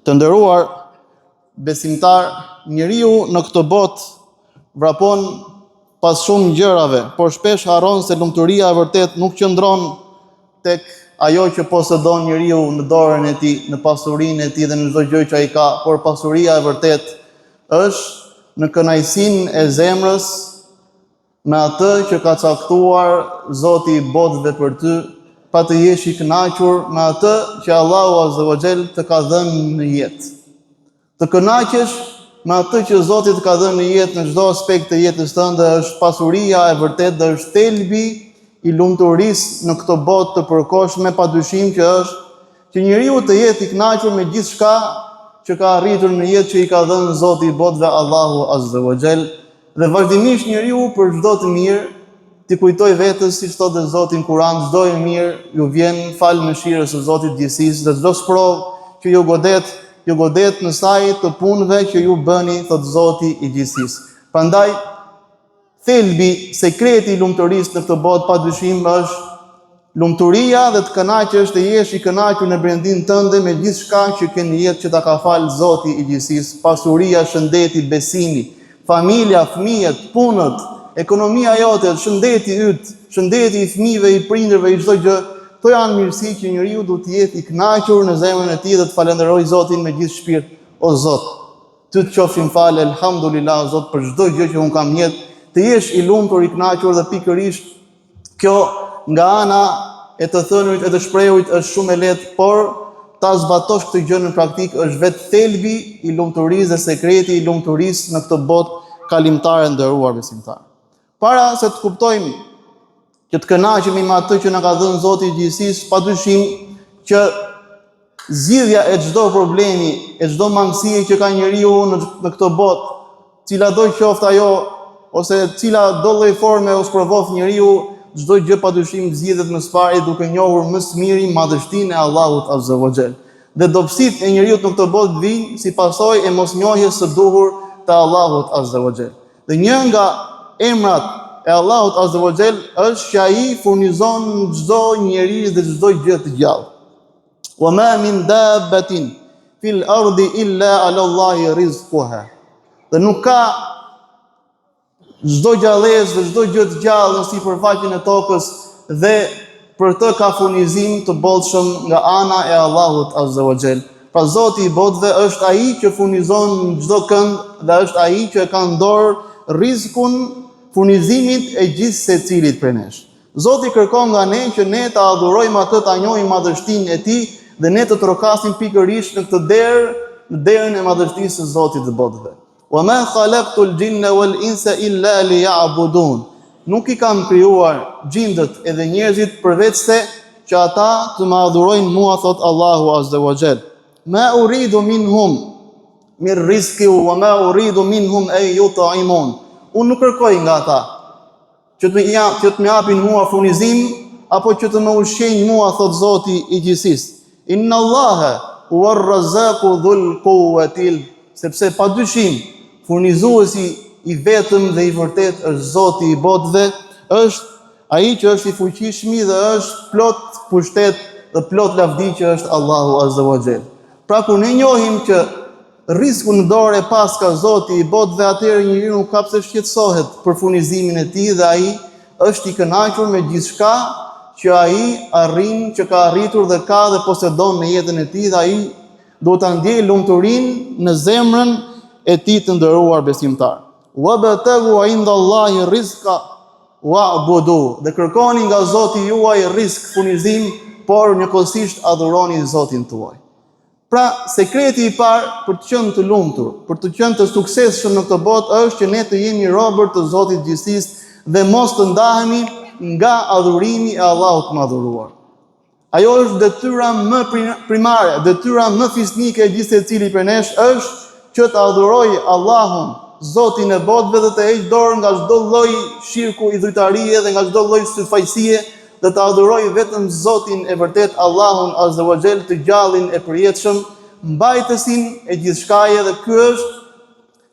Të nderuar besimtar, njeriu në këtë botë vrapon pas shumë gjërave, por shpesh harron se lumturia e vërtet nuk qëndron tek ajo që posedon njeriu në dorën e tij, në pasurinë e tij dhe në çdo gjë që ai ka, por pasuria e vërtet është në kënaqësinë e zemrës me atë që ka caktuar Zoti i botëve për ty, pa të jesh i kënaqur me atë që Allahu Azza wa Jall të ka dhënë në jetë. Të kënaqesh me atë që Zoti të ka dhënë në jetë në çdo aspekt të jetës tënde është pasuria e vërtetë dhe është thelbi i lumturisë në këtë botë të përkohshme, padyshim që është që njeriu të jetë i kënaqur me gjithçka që ka arritur në jetë që i ka dhënë Zoti i botëve Allahu Azza wa Jall, dhe vazhdimisht njeriu për çdo të mirë ti kujtoj vetes, si thotë Zoti në Kur'an, çdo e mirë ju vjen fal mëshirës së Zotit gjithësisë, dhe çdo sprovë që ju godet në saj të punëve që ju bëni, thotë Zoti i gjithësisë. Prandaj thelbi, sekreti i lumturisë në këtë botë padyshim është lumturia dhe të kënaqesh, të jesh i kënaqur në brendin tënde me gjithçka që ke në jetë që ta ka fal Zoti i gjithësisë, pasuria, shëndeti, besimi, familja, fëmijët, punët, ekonomia jote, shëndeti yt, shëndeti i fëmijëve, i prindërve, i çdo gjë, këto janë mirësi që njeriu duhet të jetë i kënaqur në zemrën e tij dhe të falenderojë Zotin me gjithë shpirt. O Zot, ty të qofshim falë, elhamdulillah, Zot, për çdo gjë që un kam në jetë, të jesh i lumtur, i kënaqur, dhe pikërisht kjo nga ana e të thënurit e të shprehurit është shumë e lehtë, por ta zbatosh këtë gjë në praktik është vetë thelbi i lumturisë dhe sekreti i lumturisë në këtë botë kalimtare nderuar besimtar. Para se të kuptojmë që të kënaqemi me atë që na ka dhënë Zoti i gjithësisë, padyshim që zgjidhja e çdo problemi, e çdo mangësie që ka njeriu në këtë botë, cila do qoftë ajo ose cila do lloj forme u sprovon njeriu, çdo gjë padyshim zgjidhet më së pari duke njohur më së miri madhështinë e Allahut Azza wa Jall. Dhe dobësitë e njeriu në këtë botë vijnë si pasojë e mosnjohjes së duhur të Allahut Azza wa Jall. Dhe një nga emrat e Allahut Azza wa Jall është që ai furnizon çdo njeri dhe çdo gjë të gjallë. Wa ma min dabbatin fil ardi illa ala Allahi rizquha. Dhe nuk ka çdo gjallëzë dhe çdo gjë të gjallë në sipërfaqen e tokës dhe për të ka furnizim të bollshëm nga ana e Allahut Azza wa Jall. Pra Zoti i botëve është ai që furnizon çdo kënd dhe është ai që ka në dorë rizikun, furnizimit e gjithë secilit prej nesh. Zoti kërkon nga ne që ne ta adhurojmë atë, ta njohim madhështinë e tij dhe ne të trokasim pikërisht në këtë derë, në derën e madhështisë së Zotit të botëve. Wa ma khalaqtul jinna wal insa illa liya'budun. Nuk i kam krijuar gjindët edhe njerëzit përveç se që ata të më adhurojnë mua, thot Allahu Azza wa Jall. Ma uridu minhum min rizqi wa ma uridu minhum an yut'imun. Unë nuk kërkoj nga ata që të më japin mua furnizim apo që të më ushqejnë mua, thot Zoti i gjithësisë. Inna Allaha huwa ar-razzaqu dhul quwwatil, sepse padyshim furnizuesi i vetëm dhe i vërtet është Zoti i botëve, është ai që është i fuqishëm dhe është plot pushtet dhe plot lavdi që është Allahu Azza wa Jall. Pra kur ne njohim që rizku në dorë e pas ka Zoti i botëve, atëherë njeriu nuk ka pse shqetësohet për furnizimin e tij dhe ai është i kënaqur me gjithçka që ai arrin, që ka arritur dhe ka dhe posedon në jetën e tij, dhe ai duhet ta ndjejë lumturinë në zemrën e tij të nderuar besimtar. Wabtagu indallahi rizqa wa'budu. Dhe kërkoni nga Zoti juaj rizq, furnizim, por njëkohësisht adhuroni Zotin tuaj. Pra, sekreti i parë për të qenë të lumtur, për të qenë të suksesshëm në këtë botë është që ne të jemi robër të Zotit të gjithësisë dhe mos të ndahemi nga adhurimi e Allahut të madhëruar. Ajo është detyra më primare, detyra më fisnike e gjithë secili prej nesh është që të adhurojë Allahun, Zotin e botëve, dhe të heqë dorë nga çdo lloj shirku, idhujtarie dhe nga çdo lloj syfajësie, dhe të adhuroj vetëm Zotin e vërtet, Allahun Azza wa Jall, të gjallin e përjetshëm, mbajtësin e gjithçkaje, dhe ky është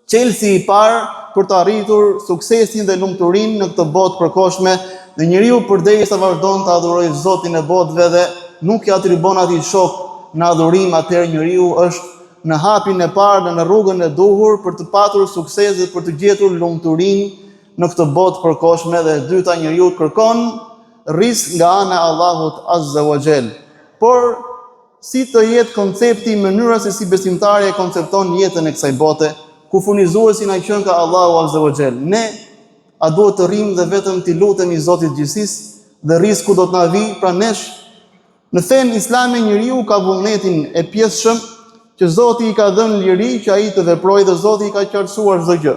çelësi i parë për të arritur suksesin dhe lumturinë në këtë botë përkohshme. Dhe njeriu përderisa vazhdon të adhurojë Zotin e botëve dhe nuk i atribon atij shok në adhurim, atëherë njeriu është në hapin e parë dhe në rrugën e duhur për të patur sukses dhe për të gjetur lumturinë në këtë botë përkohshme. Dhe e dyta, njeriu kërkon rizq nga ana e Allahut Azza wa Jall. Por si të jetë koncepti, mënyra se si besimtari e koncepton jetën e kësaj bote, ku furnizuesi na qen ka Allahu Azza wa Jall. Ne a duhet të rrim dhe vetëm t'i lutemi Zotit gjithësisë dhe rizku do të na vi pra nesh. Në fen islame njeriu ka vullnetin e pjesshëm që Zoti i ka dhënë liri që ai të veprojë dhe Zoti i ka qartësuar çdo gjë.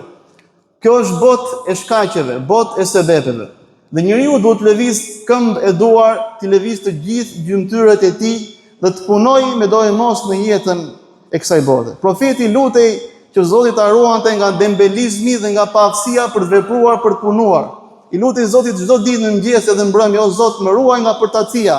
Kjo është botë e shkaqeve, botë e sebepeve. Dhe njeriu duhet të lëviz këmbë e duar, të lëviz të gjithë gjymtyrët e tij dhe të punojë me dorë mos në jetën e kësaj bote. Profeti lutej që Zoti ta ruante nga dembelizmi dhe nga paaftësia për të vepruar, për të punuar. I lutej Zotit çdo ditë në mëngjes edhe mbrëmje, o Zot, më ruaj nga përtatësia,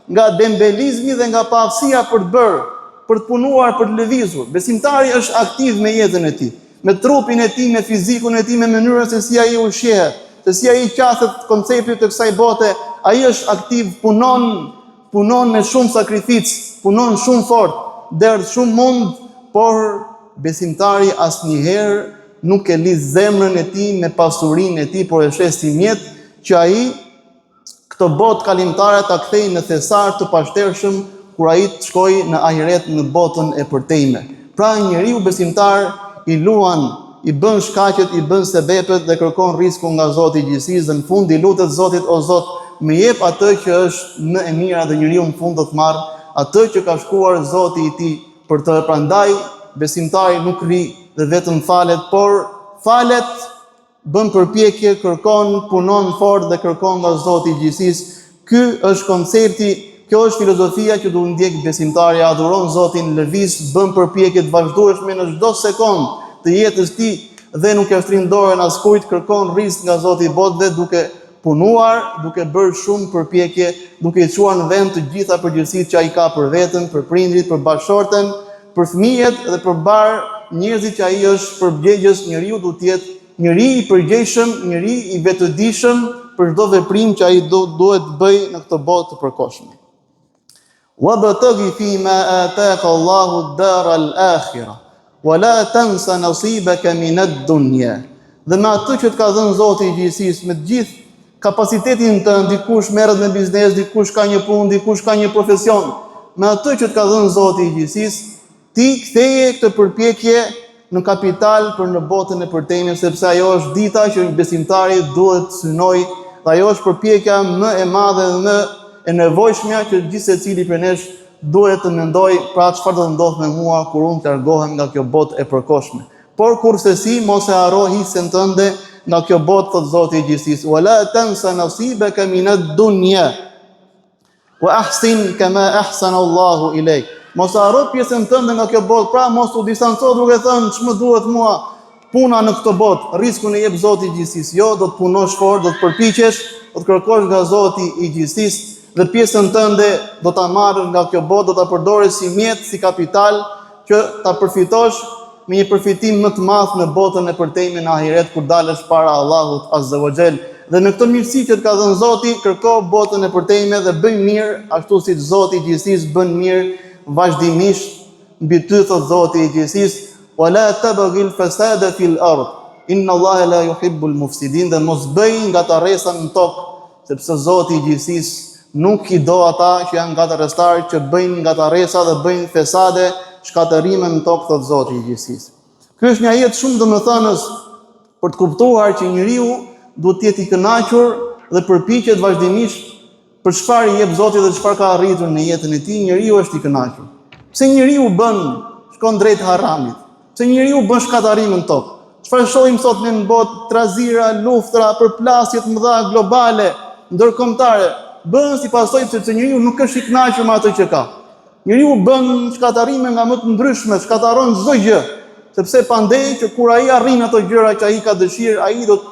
nga dembelizmi dhe nga paaftësia për të bërë, për të punuar, për të lëvizur. Besimtari është aktiv me jetën e tij, me trupin e tij, me fizikun e tij, me mënyrën se si ai ushqehet, se si ai qathet konceptit të kësaj bote. Ai është aktiv, punon me shumë sakrificë, punon shumë fort, derdh shumë mund, por besimtari asnjëherë nuk e lidh zemrën e tij me pasurinë e tij, por e shes si mjet që ai këtë botë kalimtare ta kthejë në thesar të pashtershëm kur ai të shkojë në ahiret, në botën e përtejme. Pra njeriu besimtar i luan, i bën shkaqet, i bën sebepet dhe kërkon rrezikun nga Zoti i gjithësisë dhe në fund i lutet Zotit, o Zot, më jep atë që është më e mira dhe njeriu në fund do të marr atë që ka shkuar Zoti i tij për të. Prandaj besimtari nuk rri dhe vetëm falet, por falet, bën përpjekje, kërkon, punon fort dhe kërkon nga Zoti i gjithësisë. Ky është koncepti, kjo është filozofia që duhet ndjek besimtari, adhuron Zotin, lëviz, bën përpjekje të vazhdueshme në çdo sekond të jetës së tij dhe nuk e shtrin dorën askujt, kërkon rrezik nga Zoti i botëve duke punuar, duke bërë shumë përpjekje, duke i çuar në vend të gjitha përgjegjësitë që ai ka për veten, për prindrit, për bashorten, për fëmijët dhe për bar njerëzit që ai është përgjegjës. Njeriu duhet të jetë njeri i përgjegjshëm, njeri i vetëdijshëm për çdo veprim që ai duhet të bëjë në këtë botë të përkohshme. Wabtaghi fima ataka Allahu ad-dara al-akhirah wa la tansa nasibaka min ad-dunya. Dhe me atë që të ka dhënë Zoti i gjithësisë, me të gjithë kapacitetin tënd, dikush merret me biznes, dikush ka një punë, dikush ka një profesion, me atë që të ka dhënë Zoti i gjithësisë, ti ktheje këtë përpjekje në kapital për në botën e përtejme, sepse ajo është dita që besimtari duhet të synojë, dhe ajo është përpjekja më e madhe dhe më e nevojshmja që gjithë secili prej nesh duhet të mendoj, pra çfarë do të ndodh me mua kur unë të largohem nga kjo botë e përkohshme. Por kurse si, mos e harro hisën tënde nga kjo botë, thot Zoti i gjithësisë. Wala tansa nasibaka min ad-dunya wa ahsin kama ahsana Allahu ilayk. Mos harro pjesën tënde nga kjo botë, pra mos u distanco duke thënë ç'më duhet mua puna në këtë botë. Rrezikun e jep Zoti i gjithësisë. Jo, do të punosh fort, do të përpiqesh, do të kërkosh nga Zoti i gjithësisë dhe pjesën tënde do ta marrësh nga kjo botë, do ta përdorësh si mjet, si kapital që ta përfitosh me një përfitim më të madh në botën e përtejme, në ahiret, kur dalësh para Allahut Azza wa Jall. Dhe në këtë mirësi që të ka dhënë Zoti, kërko botën e përtejme dhe bëj mirë, ashtu si Zoti i gjithësisë bën mirë vazhdimisht mbi ty, thot Zoti i gjithësisë. Wala tabghil fasada fil ard, inna Allaha la yuhibbul mufsidin. Dhe mos bëj ngatarresa në tokë, sepse Zoti i gjithësisë nuk i do ata që janë ngatarrestar, që bëjnë ngatarresa dhe bëjnë fesade, shkatërime në tokë, thot Zoti i gjithësisë. Ky është një ajet shumë domethënës për të kuptuar që njeriu duhet të jetë i kënaqur dhe përpiqet vazhdimisht për çfarë i jep Zoti dhe çfarë ka arritur në jetën e tij. Njeriu është i kënaqur. Pse njeriu shkon drejt haramit? Pse njeriu bën shkatërime në tokë? Çfarë shohim sot në botë? Trazira, luftra, përplasje të mëdha globale, ndërkombëtare, bën si pasojë sepse njeriu nuk është i kënaqur me atë që ka. Njeriu bën shkatërime nga më të ndryshme, shkatëron çdo gjë, sepse pandej që kur ai arrin ato gjëra që ai ka dëshirë, ai do të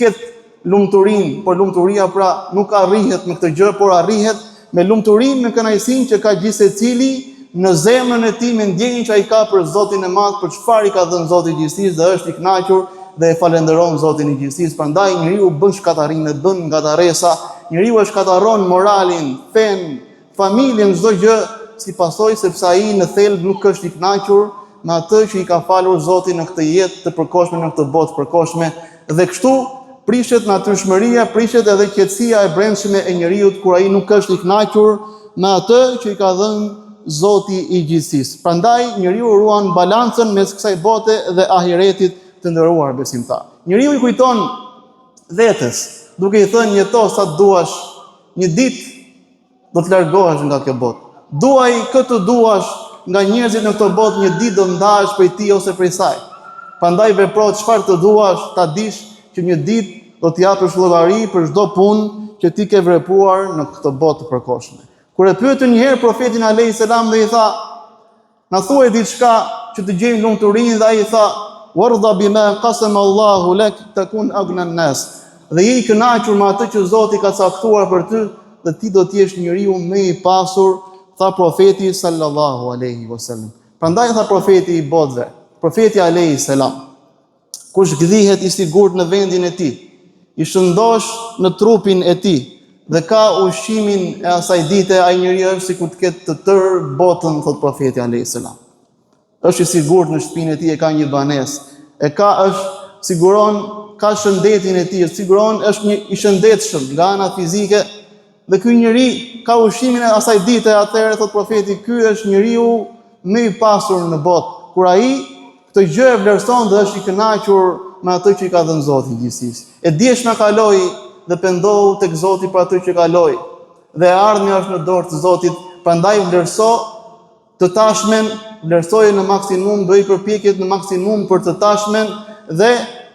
ketë lumturinë, por lumturia pra nuk arrihet me këtë gjë, por arrihet me lumturinë, me kënaqësinë që ka gjithë secili në zemrën e tij, me ndjenjën që ai ka për Zotin e Madh, për çfarë i ka dhënë Zoti i gjithësisë, dhe është i kënaqur dhe e falenderon Zotin i gjithësisë. Prandaj njeriu bën shkatërime, bën ngatarresa, njeriu e shkatërron moralin, fen, familjen, çdo gjë, si pasojë sepse ai në thelb nuk është i kënaqur me atë që i ka falur Zoti në këtë jetë të përkohshme, në këtë botë të përkohshme, dhe kështu prishet natyrshmëria, prishet edhe qetësia e brendshme e njeriu kur ai nuk është i kënaqur me atë që i ka dhënë Zoti i gjithësisë. Prandaj njeriu ruan balancën mes kësaj bote dhe ahiretit të nderuar besimtar. Njeriu i kujton vetes, duke i thënë jeto sa të duash, një ditë do të largohesh nga kjo botë. Duaj këtë duash nga njerëzit në këtë botë, një ditë do ndahesh prej tij ose prej saj. Prandaj vepro çfarë të duash, ta dish që një ditë do të japësh llogari për çdo punë që ti ke vepruar në këtë botë të përkohshme. Kur e pyetën një herë profetin alayhis salam dhe i tha, na thuaj diçka që të gjejmë lumturinë, dhe ai i tha, warda bima qasama Allahu lak takun aghna an-nas. Dhe je i kënaqur me atë që Zoti ka caktuar për ty, dhe ti do të jesh njeriu më i pasur, tha profeti sallallahu alaihi wasallam. Prandaj tha profeti i botëve, profeti alayhis salam, kush gdhihet i sigurt në vendin e tij, i shëndosh në trupin e tij dhe ka ushqimin e asaj dite, ai njeriu është sikur të ketë të tërë botën, thot profeti alayhis salam. Është i sigurt në shtëpinë e tij, e ka një banesë, është siguron, ka shëndetin e tij, siguron, është një i shëndetshëm nga ana fizike, dhe ky njeri ka ushqimin e asaj dite, atëherë thot profeti, ky është njeriu më i pasur në botë, kur ai këtë gjë e vlerëson dhe është i kënaqur me atë që i ka dhënë Zoti i gjithësisë. E dieshna kaloi dhe pendohu tek Zoti për atë që kaloi, dhe e ardhmja është në dorë të Zotit, prandaj vlerëso të tashmen, vlerësoje në maksimum, bëj përpjekjet në maksimum për të tashmen, dhe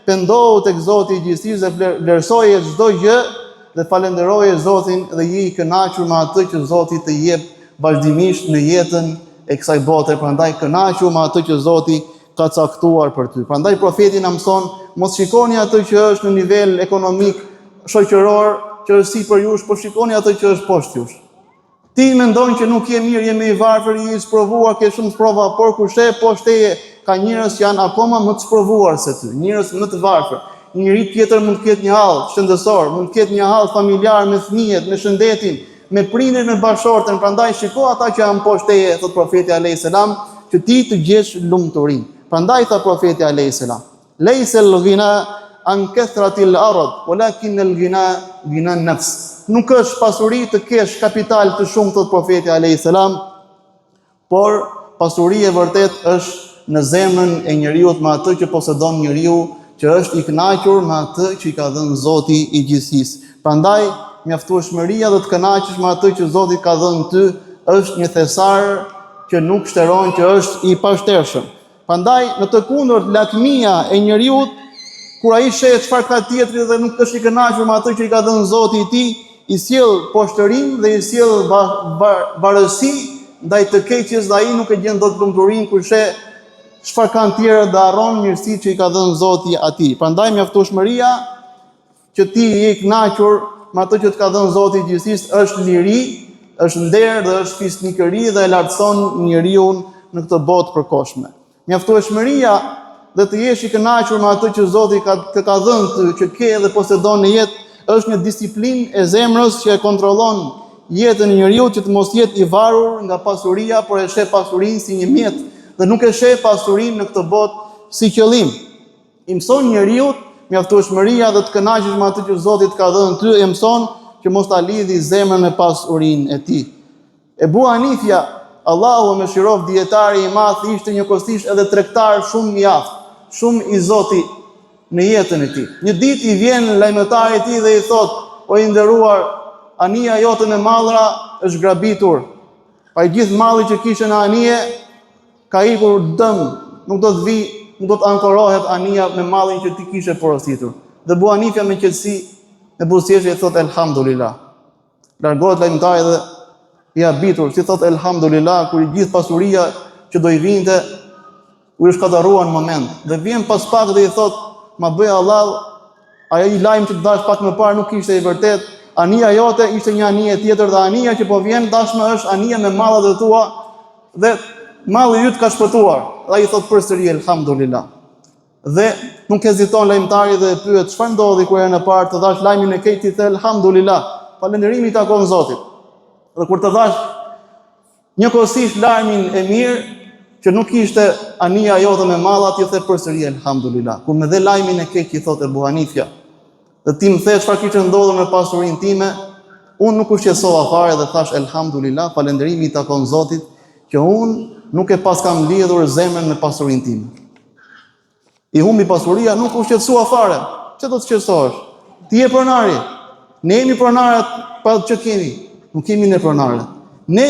pendohu tek Zoti i gjithësisë dhe vlerësoje çdo gjë dhe falenderoje Zotin dhe je i kënaqur me atë që Zoti të jep vazhdimisht në jetën e kësaj bote. Prandaj kënaqu me atë që Zoti ka caktuar për ty. Prandaj profeti na mëson, mos shikoni atë që është në nivel ekonomik, shoqëror, që është sipër jush, por shikoni atë që është poshtë jush. Ti mendon që nuk je mirë, je më i varfër, je i sprovuar, ke shumë sprova, por kur sheh poshtë teje ka njerëz që janë akoma më të sprovuar se ty, njerëz më të varfër. Një njeri tjetër mund të ketë një hall shëndetësor, mund të ketë një hall familjar me fëmijët, me shëndetin, me prindërit, me bashortën. Prandaj shiko ata që janë poshtë teje, thot profeti alayhis salam, që ti të gjesh lumturinë. Prandaj tha profeti alayhis salam, "Laysa al-ghina an kathrati al-ard, walakin al-ghina ghina an-nafs." Nuk është pasuri të kesh kapital të shumë, thot profeti alayhis salam, por pasuria e vërtet është në zemrën e njeriu me atë që posedon njeriu, që është i kënaqur me atë që i ka dhënë Zoti i gjithësisë. Prandaj mjaftueshmëria dhe të kënaqesh me atë që Zoti ka dhënë ty është një thesar që nuk shteron, që është i pashtershëm. Prandaj në të kundërt, lakmia e njeriu kur ai sheh çfarë ka tjetri dhe nuk është i kënaqur me atë që i ka dhënë Zoti i tij, i sjell poshtërim dhe i sjell varësi ndaj të keqes, dhe ai nuk e gjen dot lumturinë kur sheh çfarë kanë tjerë dhe harron mirësitë që i ka dhënë Zoti atij. Prandaj mjaftueshmëria që ti je i kënaqur me atë që të ka dhënë Zoti i gjithësisë është liri, është nder dhe është fisnikëri dhe e lartëson njeriu në këtë botë përkohshme. Mjaftueshmëria dhe të jesh i kënaqur me atë që Zoti ka dhënë ty, që ke dhe posedon në jetë, është një disiplinë e zemrës që e kontrollon jetën e njeriu, që të mos jetë i varur nga pasuria, por e sheh pasurinë si një mjet dhe nuk e sheh pasurinë në këtë botë si qëllim. I mëson njeriu mjaftueshmëria dhe të kënaqesh me atë që Zoti ka dhënë ty, e mëson që mos ta lidhi zemrën me pasurinë e tij. Ebu Hanifja, Allahu më mëshiroft, dietari i madh, ishte njëkohësisht edhe tregtar shumë i aftë, shumë i Zotit në jetën e tij. Një ditë i vjen lajmëtari i tij dhe i thot: "O i nderuar, anija jote në mallra është grabitur. Pa i gjithë malli që kishe në anije ka ikur dëm, nuk do të vi, nuk do të ankorohet anija me mallin që ti kishe porositur." Dhe Ebu Hanifja me qetësi, me buzëqeshje i thot: "Elhamdulillah." Largohet lajmëtari dhe i habitur, si thot elhamdulillah, kur i gjithë pasuria që do i vinte u shkatërruan në moment. Dhe vjen pas pak dhe i thot: "Ma bëj Allah, ai lajm që të dash pak më parë nuk ishte i vërtet. Anija jote ishte një anije tjetër, dhe anija që po vjen tashmë është anija me mallat e tua dhe malli yt ka shpëtuar." Dhe ai thot përsëri elhamdulillah. Dhe nuk heziton lajmtari dhe e pyet: "Çfarë ndodhi kur herën e parë të dhash lajmin e keq, ti the elhamdulillah? Falënderimi i takon Zotit." Dhe kur të dhash njëkohësisht lajmin e mirë, që nuk ishte anija jote me madha, ti the përsëri elhamdulillah. Kur më dhe lajmin e keq i thotë Ebu Hanifja, dhe ti më the çfarë kishte ndodhur me pasurinë time, unë nuk u shqetësova fare dhe thash elhamdulillah, falënderimi i takon Zotit që unë nuk e pas kam lidhur zemrën me pasurinë time. I humbi pasuria, nuk u shqetësua fare. Çe do të shqetësohesh? Ti je pronari. Ne jemi pronarët pa që kemi. Nuk kemi ne pronarët. Ne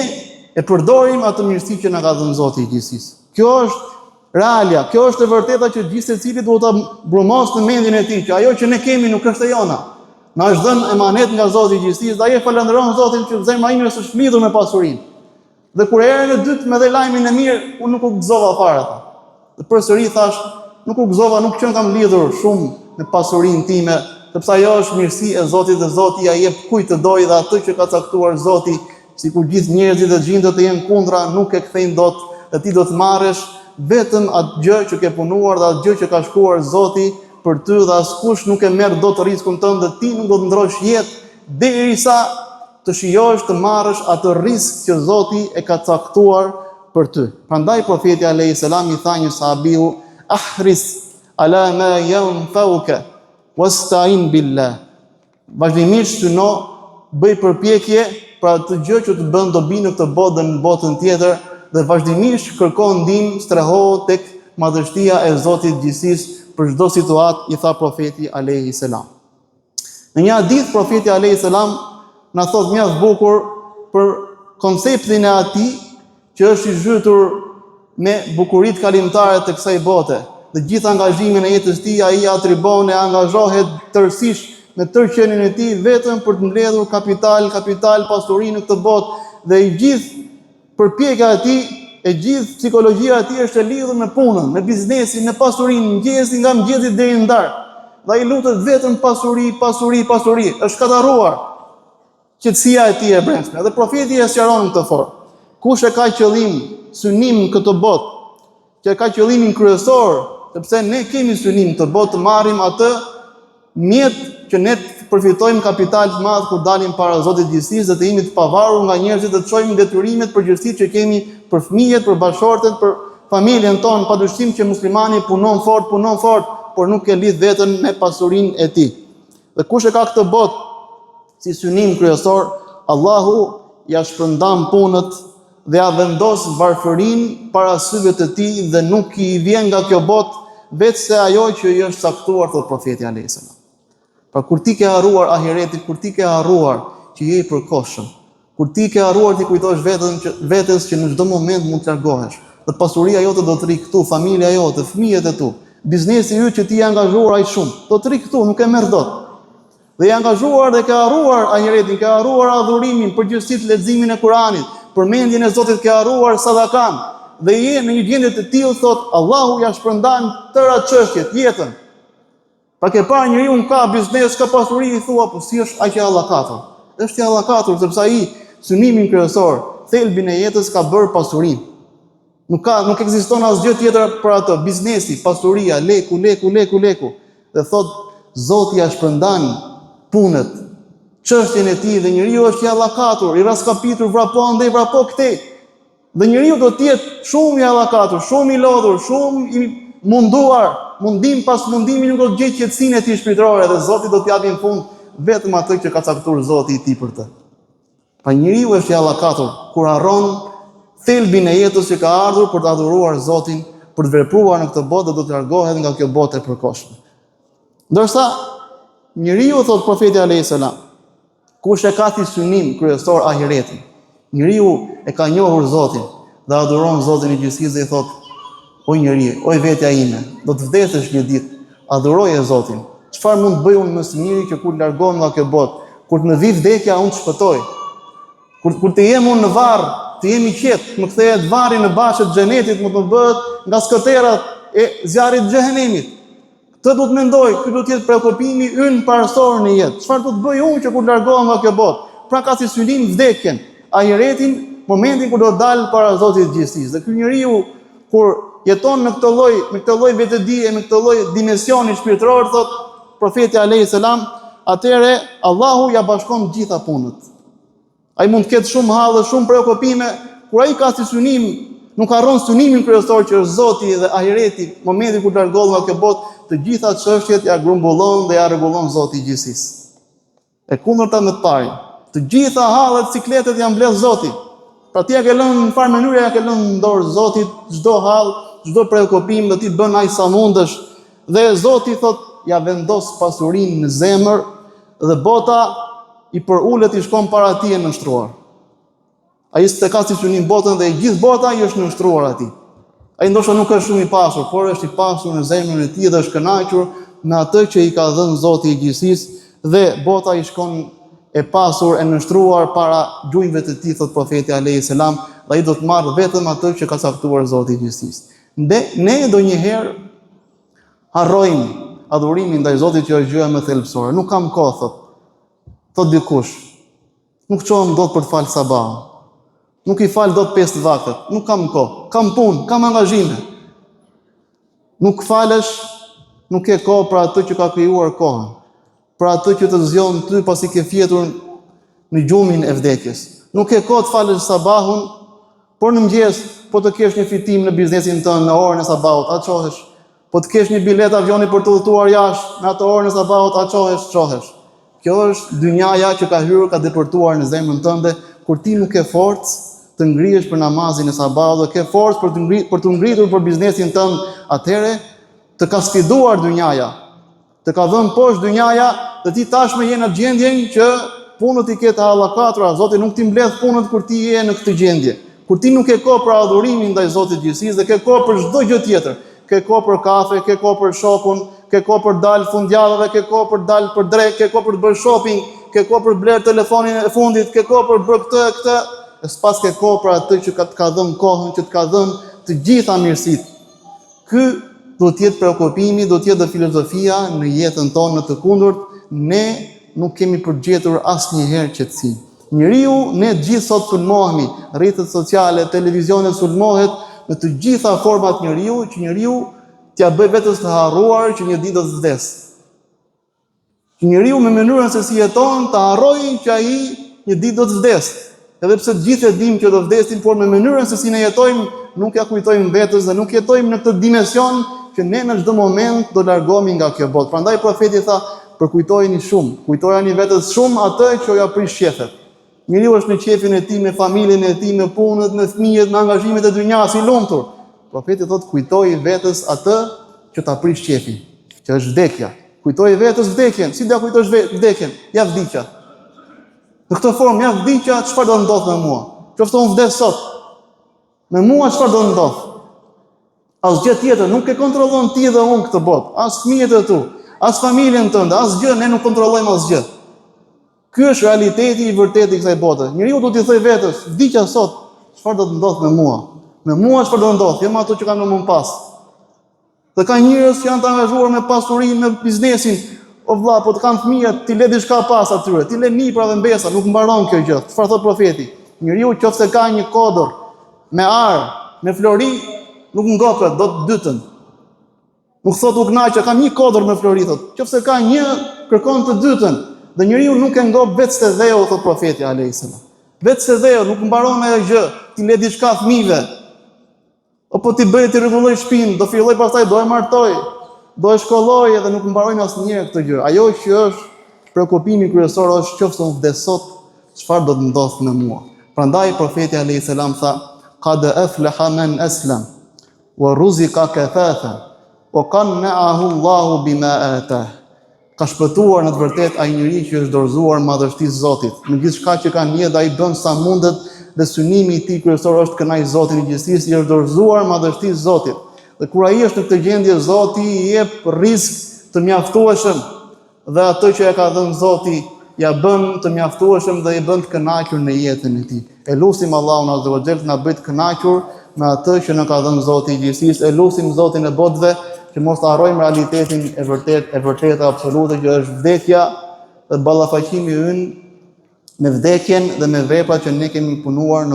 e përdorim atë mirësi që na ka dhënë Zoti i gjithësisë. Kjo është realia, kjo është e vërteta që gjithë secili duhet ta brumos në mendjen e tij, që ajo që ne kemi nuk është e jona. Na është dhënë emanet nga Zoti i gjithësisë, dhe ai e falënderon Zotin që zemra ime është lidhur me pasurinë. Dhe kur herën e dytë më dhe lajmin e mirë, unë nuk u gëzova fare. Dhe përsëri thash, nuk u gëzova, nuk qen kam lidhur shumë me pasurinë time, sepse ajo është mirësi e Zotit dhe Zoti ja jep kujt të dojë dhe atë që ka caktuar Zoti, sikur gjithë njerëzit dhe gjindët të jenë kundra, nuk e kthejnë dot, dhe ti do të marrësh vetëm atë gjë që ke punuar dhe atë gjë që ka shkruar Zoti për ty, dhe askush nuk e merr dot rrezikun tënd dhe ti nuk do të ndrosh jetë derisa të shijosh të marrësh atë rrezik që Zoti e ka caktuar për ty. Prandaj profeti alayhis salam i tha një sahabiu, ahris ala ma yanfauka wasta'in billah. Vazhdimisht syno, bëj përpjekje për atë gjë që të bën dobi në këtë botë dhe në botën tjetër, dhe vazhdimisht kërko ndihmë, streho tek madhështia e Zotit gjithësisë për çdo situatë, i tha profeti alayhis salam. Në një hadith profeti alayhis salam na thot mjaft bukur për konceptin e atij që është i zhytur me bukuritë kalimtare të kësaj bote. Dhe gjithë angazhimin e jetës tij ai atribon e angazhohet tërësisht me tërqenien e tij vetëm për të mbledhur kapital, pasuri në këtë botë, dhe i gjithë përpjekja e tij, e gjithë psikologjia e tij është e lidhur me punën, me biznesin, me pasurinë, mëngjesi nga mëngjesi deri në darkë. Dhe ai lutet vetëm pasuri, është katarruar qetësia e tij e brendshme. Dhe profeti e sqaron këtë formë. Kush e ka qëllim, synim këtë botë, që e ka qëllimin kryesor, sepse ne kemi synim të botë të marrim atë mjet që ne të përfitojmë kapital të madh kur dalim para Zotit gjithësisë, dhe të jemi të pavarur nga njerëzit, dhe të çojmë detyrimet përgjithësi që kemi për fëmijët, për bashortet, për familjen tonë. Padyshim që muslimani punon fort, por nuk e lidh veten me pasurinë e tij. Dhe kush e ka këtë botë si synim kryesor, Allahu ja shpërndan punët dhe ja vendos varfërinë para syve të tij, dhe nuk i vjen nga kjo botë vetë se ajo që i është caktuar, thot profeti alayhis salam. Pra kur ti ke harruar ahiretin, kur ti ke harruar që je i përkohshëm, kur ti ke harruar ti kujtosh vetes që në çdo moment mund të largohesh, dhe pasuria jote do të rri këtu, familja jote, fëmijët e tu, biznesi yt që ti je angazhuar aq shumë, do të rri këtu, nuk e merr dot. Dhe je angazhuar dhe ke harruar ahiretin, ke harruar adhurimin, përgjithësisht leximin e Kuranit, përmendjen e Zotit, ke harruar sadakan, dhe je në një gjendje të tillë, thot Allahu ja shpërndan tëra çështjet, jetën. Pa ke parë njeriu ka biznes, ka pasuri, i thua, po si është aq i allakatur? Është i allakatur sepse ai synimin kryesor, thelbin e jetës ka bërë pasurinë. Nuk ekziston asgjë tjetër për atë, biznesi, pasuria, leku. Dhe thot Zoti ja shpërndan punët, çështjen e tij, dhe njeriu është i allakatur, i raskapitur, vrapo andej, vrapo këtej. Dhe njeriu do të jetë shumë i allakatur, shumë i lodhur, shumë i munduar, mundim pas mundimi nuk do të gjej qetësinë e tij shpirtërore, dhe Zoti do t'i japë në fund vetëm atë që ka caktuar Zoti i tij për të. Pa njeriu është i allakatur kur harron thelbin e jetës që ka ardhur për të adhuruar Zotin, për të vepruar në këtë botë, dhe do të largohet nga kjo botë e përkohshme. Ndërsa njeriu, thot profeti alayhis salam, kush e ka si synim kryesor ahiretin, njeriu e ka njohur Zotin dhe adhuron Zotin i gjithësisë, dhe i thot: o njeri, o vetja ime, do të vdesësh një ditë, adhuroje Zotin. Çfarë mund të bëj unë më së miri që kur largohem nga kjo botë, kur të më vi vdekja unë të shpëtoj. Kur të jem unë në varr, të jemi qetë, më kthehet varri në bashkë të xhenetit, më të bëhet nga skëterat e zjarrit të xhenemit. Këtë do të mendoj, ky do të jetë preokupimi ynë parësor në jetë. Çfarë do të bëj unë që kur largohem nga kjo botë? Pra ka si synim vdekjen, ahiretin, momentin kur do të dal para Zotit të gjithësisë. Dhe ky njeriu kur jeton me këtë lloj vetëdije, me këtë lloj dimensioni shpirtëror, thot profeti alayhis salam, atëre Allahu ja bashkon të gjitha punët. Ai mund të ketë shumë hallë, shumë preokupime, kur ai ka si synim nuk harron synimin kryesor që është Zoti dhe ahireti, momenti kur largohet nga kjo botë, të gjitha çështjet ja grumbullon dhe ja rregullon Zoti i gjithësisë. E kundërta me të parin, të gjitha hallet, cikletet janë mbledh Zoti. Pra ti ja ke lënë në farë mënyrë, ja ke lënë në dorë Zotit çdo hall, çdo preokupim, dhe ti bën aq sa mundesh. Dhe Zoti thot, ja vendos pasurinë në zemër dhe bota i përulet i shkon para tij e nënshtruar. Ai s'e ka si synim botën dhe e gjithë bota i është nënshtruar atij. Ai ndoshta nuk është shumë i pasur, por është i pasur në zemrën e tij dhe është kënaqur me atë që i ka dhënë Zoti i gjithësisë dhe bota i shkon e pasur, e nështruar para gjujmëve të tij, thot profeti alayhis salam, dhe ai do të marrë vetëm atë që ka caktuar Zoti i gjithësisë. Ne ndonjëherë harrojmë adhurimin ndaj Zotit që është gjëja më thelbësore. Nuk kam kohë, thot dikush. Nuk çohem dot për të fal sabah. Nuk i fal dot 5 vaktet. Nuk kam kohë. Kam punë, kam angazhime. Nuk falesh, nuk ke kohë për atë që ka krijuar kohën. Për atë që të zgjon ty pasi ke fjetur në gjumin e vdekjes. Nuk ke kohë të falësh sabahun, por në mëngjes, po të kesh një fitim në biznesin tënd në orën e sabahut, a çohesh? Po të kesh një bilet avioni për të udhëtuar jashtë, në atë orën e sabahut, a çohesh? Kjo është dynjaja që ka hyrë, ka depërtuar në zemrën tënde, kur ti nuk ke forcë të ngrihesh për namazin e sabahut, dhe ke forcë për të ngritur për biznesin tënd, atëherë të ka sfiduar dynjaja. Të ka dhënë poshtë dynjaja dhe ti tashmë je në gjendjen që punët i ketë hallakatura. Zoti nuk ti mbledh punët kur ti je në këtë gjendje. Kur ti nuk ke kohë për adhurimin ndaj Zotit gjithësisë dhe ke kohë për çdo gjë tjetër. Ke kohë për kafe, ke kohë për shokun, ke kohë për dalë fundjavëve, ke kohë për dalë për drek, ke kohë për të bërë shopping, ke kohë për bler telefonin e fundit, ke kohë për bërë këtë, e s'pas ke kohë për atë që të ka dhënë kohën, që të ka dhënë të gjitha mirësitë. Ky do të jetë preokupimi, do të jetë filozofia në jetën tonë. Në të kundërt, ne nuk kemi përgjetur asnjëherë qetësi. Njeriu, ne gjithë sot sulmohemi, rrjetet sociale, televizionet sulmohet në të gjitha format njeriu, që njeriu t'ia bëj vetes të harruar që një ditë do të vdesë. Që njeriu me mënyrën se si jeton të harrojë që ai një ditë do të vdesë. Edhe pse të gjithë e dimë që do vdesim, por me mënyrën se si ne jetojmë, nuk ja kujtojmë vetes dhe nuk jetojmë në këtë dimension që ne në çdo moment do largohemi nga kjo botë. Prandaj profeti tha, përkujtojeni shumë, kujtojani vetes shumë atë që ja prish qefet. Njeriu është në qefin e tij, me familjen e tij, me punët, me fëmijët, me angazhimet e dynjas, i lumtur. Profeti thotë, kujtoj vetes atë që ta prish qefin, që është vdekja. Kujtoj vetes vdekjen. Si do ja kujtosh vdekjen? Ja vdiqja. Në këtë formë, ja vdiqja, çfarë do ndodh me mua? Qoftë unë vdes sot, me mua çfarë do ndodh? Asgjë tjetër nuk e kontrollon ti dhe unë këtë botë, as fëmijët e tu, as familjen tënde, asgjë, ne nuk kontrollojmë asgjë. Ky është realiteti i vërtetë i kësaj bote. Njeriu do t'i thojë vetes, vdiqja sot, çfarë do të ndodh me mua? Me mua çfarë do ndodh? Jo me ato që kanë më pas. Dhe ka njerëz që janë të angazhuar me pasurinë, me biznesin. O vlla, po të kanë fëmijët, ti le diçka pas atyre, ti le nipra dhe mbesa, nuk mbaron kjo gjë. Çfarë thot profeti? Njeriu qofse ka një kodër me ar, me flori, nuk ngopet, do të dytën. Nuk thot u kënaq, kam një kodër me flori, thot. Qofse ka një, kërkon të dytën. Dhe njeriu nuk e ngop vetë se dheu, thot profeti alayhis salam. Vetë se dheu, nuk mbaron ajo gjë, ti le diçka fëmijëve. Apo ti bëj ti rregulloj shtëpinë, do filloj pastaj do e martoj, do e shkolloj edhe nuk mbarojnë asnjëherë këtë gjë. Ajo që është preokupimi kryesor është qofse unë vdes sot, çfarë do të ndodh me mua. Prandaj profeti alayhis salam tha, qad aflaha man aslam wa ruzika kafatha wa qanna'ahu Allahu bima atah. Ka shpëtuar në të vërtetë ai njeri që është dorëzuar madhështisë Zotit. Në gjithçka që ka një dhe ai bën sa mundet dhe synimi i tij kryesor është kënaq Zotin e gjithësisë, i është dorëzuar madhështisë Zotit. Dhe kur ai është në këtë gjendje, Zoti i jep rrezik të mjaftueshëm dhe atë që e ka dhënë Zoti ja bën të mjaftueshëm dhe i bën të kënaqur në jetën e tij. E lutim Allahun azza wa jall të na bëj të kënaqur me atë që na ka dhënë Zoti i gjithësisë. E lutim Zotin e botëve që mos të harrojmë realitetin e vërtetë absolute që është vdekja dhe ballafaqimi ynë me vdekjen dhe me veprat që ne kemi punuar në